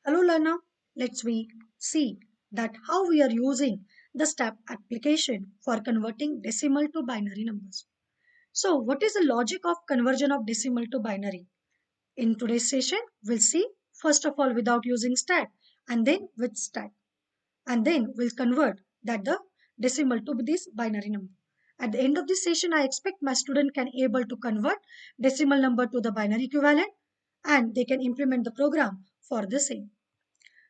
Hello learner, let's we see that how we are using the STEP application for converting decimal to binary numbers. So what is the logic of conversion of decimal to binary? In today's session, we'll see first of all without using stat and then with stat, and then we'll convert that the decimal to this binary number. At the end of this session, I expect my student can able to convert decimal number to the binary equivalent and they can implement the program for the same.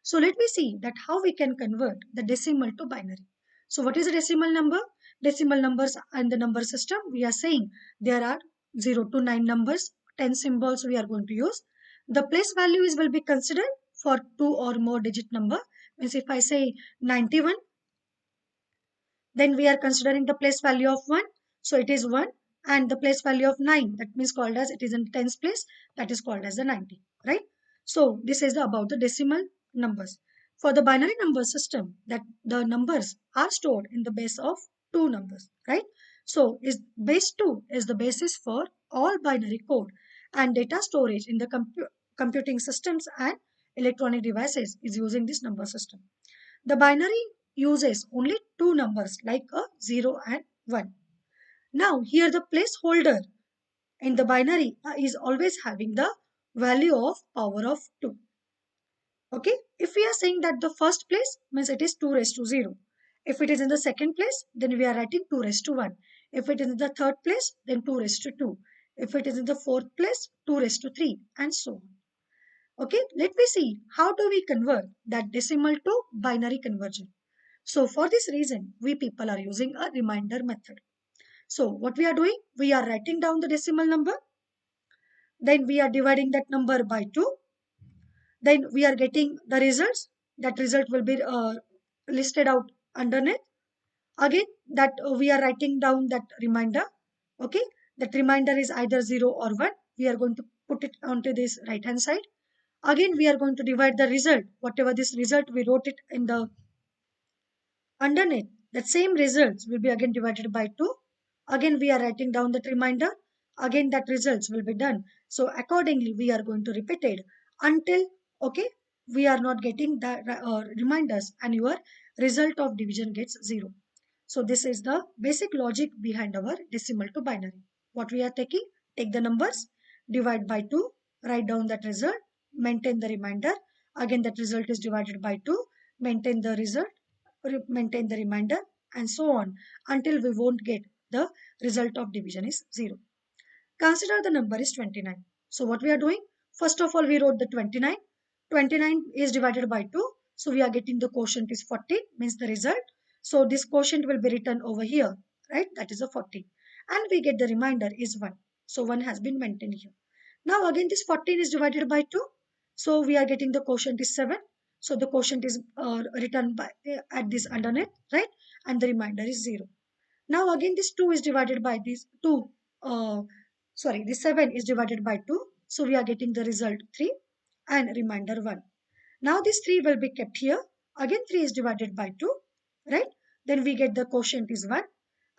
So let me see that how we can convert the decimal to binary. So what is a decimal number? Decimal numbers in the number system, we are saying there are 0 to 9 numbers, 10 symbols we are going to use. The place value is will be considered for 2 or more digit number. Means if I say 91, then we are considering the place value of 1. So it is 1 and the place value of 9, that means called as it is in tens place, that is called as the 90, right? So this is about the decimal numbers. For the binary number system, that the numbers are stored in the base of two numbers, right? So is base 2 is the basis for all binary code and data storage in the computing systems and electronic devices is using this number system. The binary uses only two numbers like a 0 and 1. Now here the placeholder in the binary is always having the value of power of 2. Okay, if we are saying that the first place means it is 2 raised to 0. If it is in the second place, then we are writing 2 raised to 1. If it is in the third place, then 2 raised to 2. If it is in the fourth place, 2 raised to 3 and so on. Okay, let me see how do we convert that decimal to binary conversion. So for this reason, we people are using a reminder method. So what we are doing, we are writing down the decimal number, then we are dividing that number by 2, then we are getting the results. That result will be listed out underneath. Again, that we are writing down that reminder. Okay, that reminder is either 0 or 1. We are going to put it onto this right hand side. Again, we are going to divide the result. Whatever this result, we wrote it in the underneath. That same results will be again divided by 2. Again, we are writing down that reminder. Again, that results will be done. So accordingly, we are going to repeat it until, okay, we are not getting the reminders and your result of division gets 0. So this is the basic logic behind our decimal to binary. What we are taking, take the numbers, divide by 2, write down that result, maintain the reminder. Again, that result is divided by 2, maintain the result, maintain the reminder, and so on until we won't get the result of division is 0. Consider the number is 29. So what we are doing? First of all, we wrote the 29. 29 is divided by 2. So we are getting the quotient is 40, means the result. So this quotient will be written over here, right? That is a 40. And we get the remainder is 1. So 1 has been maintained here. Now again this 14 is divided by 2. So we are getting the quotient is 7. So the quotient is written by at this underneath, right? And the remainder is 0. Now again this 2 is divided by this 2. Uh, this 7 is divided by 2. So we are getting the result 3 and remainder 1. Now this 3 will be kept here. Again 3 is divided by 2, right? Then we get the quotient is 1,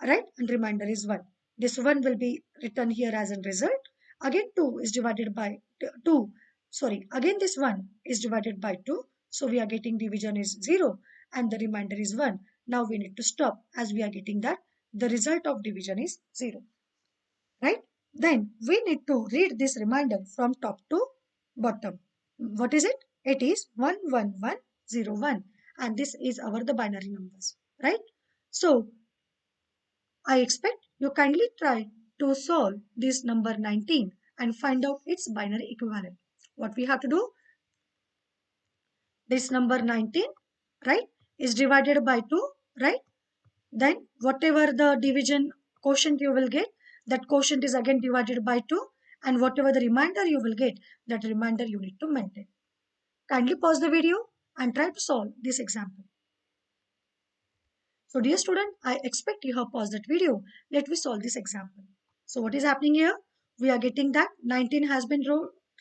right? And remainder is 1. This 1 will be written here as a result. Again 2 is divided by 2. Again this 1 is divided by 2. So we are getting division is 0 and the remainder is 1. Now we need to stop as we are getting that the result of division is 0, right? Then we need to read this reminder from top to bottom. What is it? It is 11101 and this is our the binary numbers, right? So I expect you kindly try to solve this number 19 and find out its binary equivalent. What we have to do? This number 19, right, is divided by 2, right? Then whatever the division quotient you will get, that quotient is again divided by 2 and whatever the remainder you will get, that remainder you need to maintain. Kindly pause the video and try to solve this example. So dear student, I expect you have paused that video. Let me solve this example. So what is happening here? We are getting that 19 has been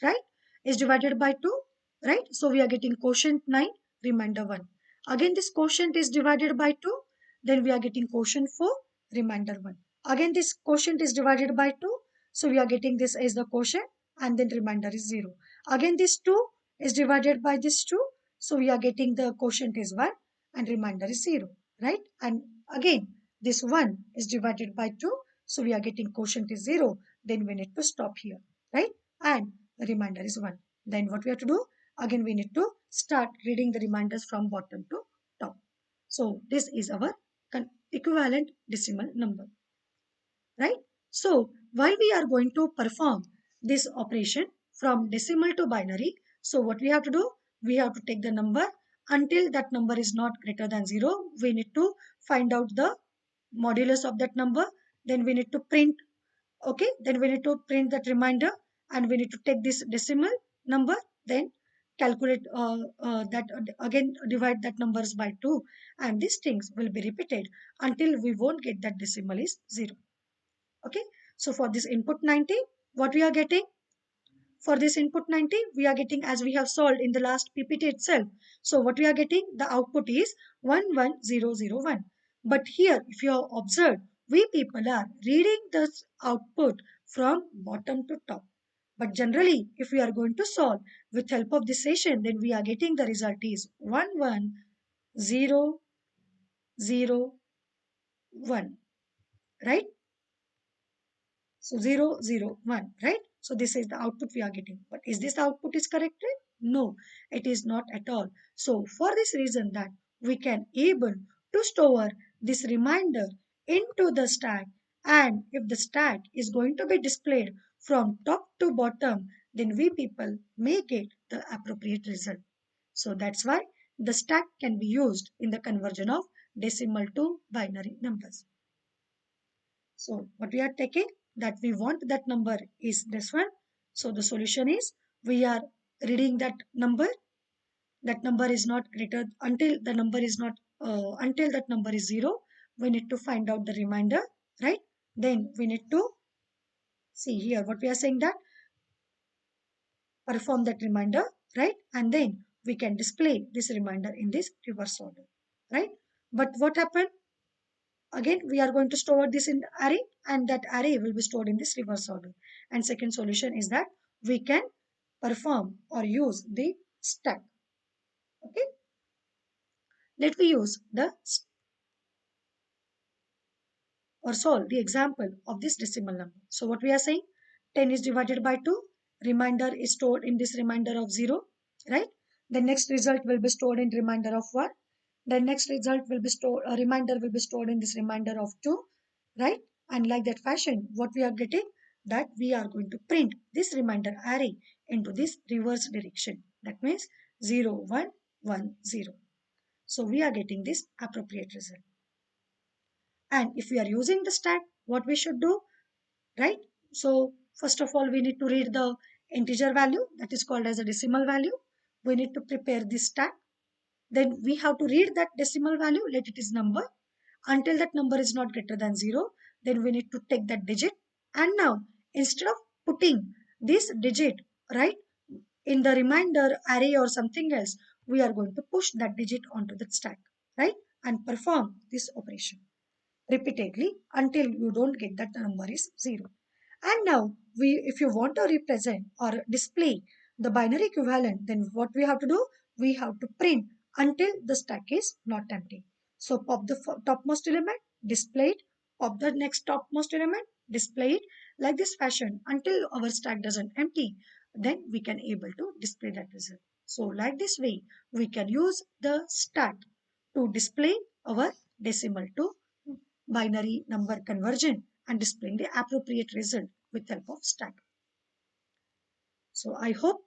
right, is divided by 2, right? So we are getting quotient 9, remainder 1. Again this quotient is divided by 2, then we are getting quotient 4, remainder 1. Again this quotient is divided by 2, so we are getting this as the quotient and then remainder is 0. Again this 2 is divided by this 2. So we are getting the quotient is 1 and remainder is 0, right? And again, this 1 is divided by 2. So we are getting quotient is 0. Then we need to stop here, right? And the remainder is 1. Then what we have to do? Again, we need to start reading the reminders from bottom to top. So this is our equivalent decimal number, right? So while we are going to perform this operation from decimal to binary, so what we have to do? We have to take the number until that number is not greater than 0. We need to find out the modulus of that number. Then we need to print, okay? Then we need to print that remainder and we need to take this decimal number, then calculate that again divide that numbers by 2 and these things will be repeated until we won't get that decimal is 0. Okay, so for this input 90, what we are getting? For this input 90, we are getting as we have solved in the last PPT itself. So what we are getting? The output is 11001. But here, if you have observed, we people are reading this output from bottom to top. But generally, if we are going to solve with help of this session, then we are getting the result is 11001, right? So 001, right? So this is the output we are getting. But is this the output is corrected? No, it is not at all. So for this reason that we can able to store this reminder into the stack, and if the stack is going to be displayed from top to bottom, then we people may get the appropriate result. So that's why the stack can be used in the conversion of decimal to binary numbers. So what we are taking that we want that number is this one. So the solution is we are reading that number. That number is not greater until the number is not until that number is 0. We need to find out the remainder, right? Then we need to see here what we are saying that perform that reminder, right? And then we can display this reminder in this reverse order, right? But what happened? Again, we are going to store this in array and that array will be stored in this reverse order. And second solution is that we can perform or use the stack. Okay. Let me use the or solve the example of this decimal number. So what we are saying, 10 is divided by 2. Remainder is stored in this remainder of 0, right? The next result will be stored in remainder of 1. The next result will be stored, a remainder will be stored in this remainder of 2, right? And like that fashion, what we are getting, that we are going to print this remainder array into this reverse direction. That means 0110. So we are getting this appropriate result. And if we are using the stack, what we should do, right? So first of all, we need to read the integer value that is called as a decimal value. We need to prepare this stack. Then we have to read that decimal value, let it is number. Until that number is not greater than 0, then we need to take that digit. And now, instead of putting this digit, right, in the remainder array or something else, we are going to push that digit onto the stack, right, and perform this operation repeatedly until you don't get that the number is 0. And now if you want to represent or display the binary equivalent, then what we have to do? We have to print until the stack is not empty. So pop the topmost element, display it, pop the next topmost element, display it like this fashion until our stack doesn't empty. Then we can able to display that result. So like this way, we can use the stack to display our decimal to binary number conversion and displaying the appropriate result with help of stack. So I hope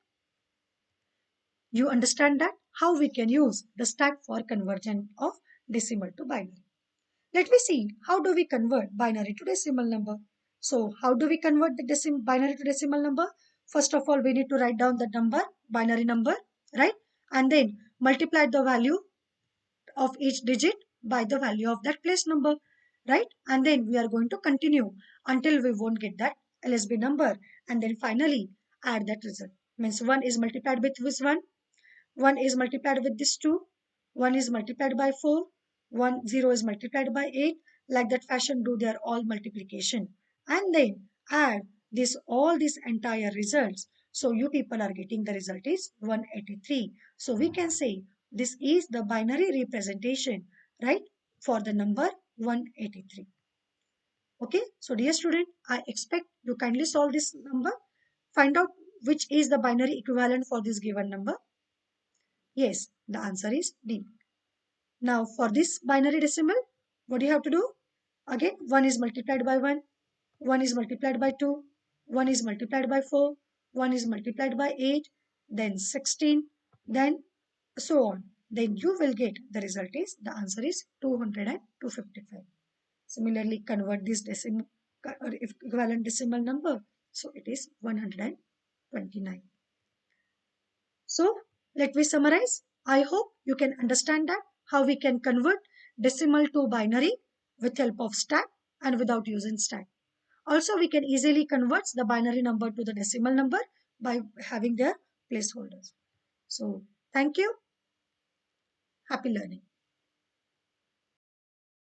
you understand that how we can use the stack for conversion of decimal to binary. Let me see how do we convert binary to decimal number. So how do we convert the binary to decimal number? First of all, we need to write down the number, binary number, right? And then multiply the value of each digit by the value of that place number, right? And then we are going to continue until we won't get that LSB number, and then finally add that result. Means 1 is multiplied with this 1 is multiplied with this 2, 1 is multiplied by 4, 0 is multiplied by 8. Like that fashion, do their all multiplication and then add this all these entire results. So you people are getting the result is 183. So we can say this is the binary representation, right, for the number 183. Okay, so dear student, I expect you kindly solve this number. Find out which is the binary equivalent for this given number. Yes, the answer is D. Now for this binary decimal, what do you have to do? Again, 1 is multiplied by 1, 1 is multiplied by 2, 1 is multiplied by 4, 1 is multiplied by 8, then 16, then so on. Then you will get the result is, the answer is 200 and 255. Similarly, convert this decimal equivalent decimal number. So it is 129. So let me summarize. I hope you can understand that how we can convert decimal to binary with help of stack and without using stack. Also, we can easily convert the binary number to the decimal number by having their placeholders. So thank you. Happy learning.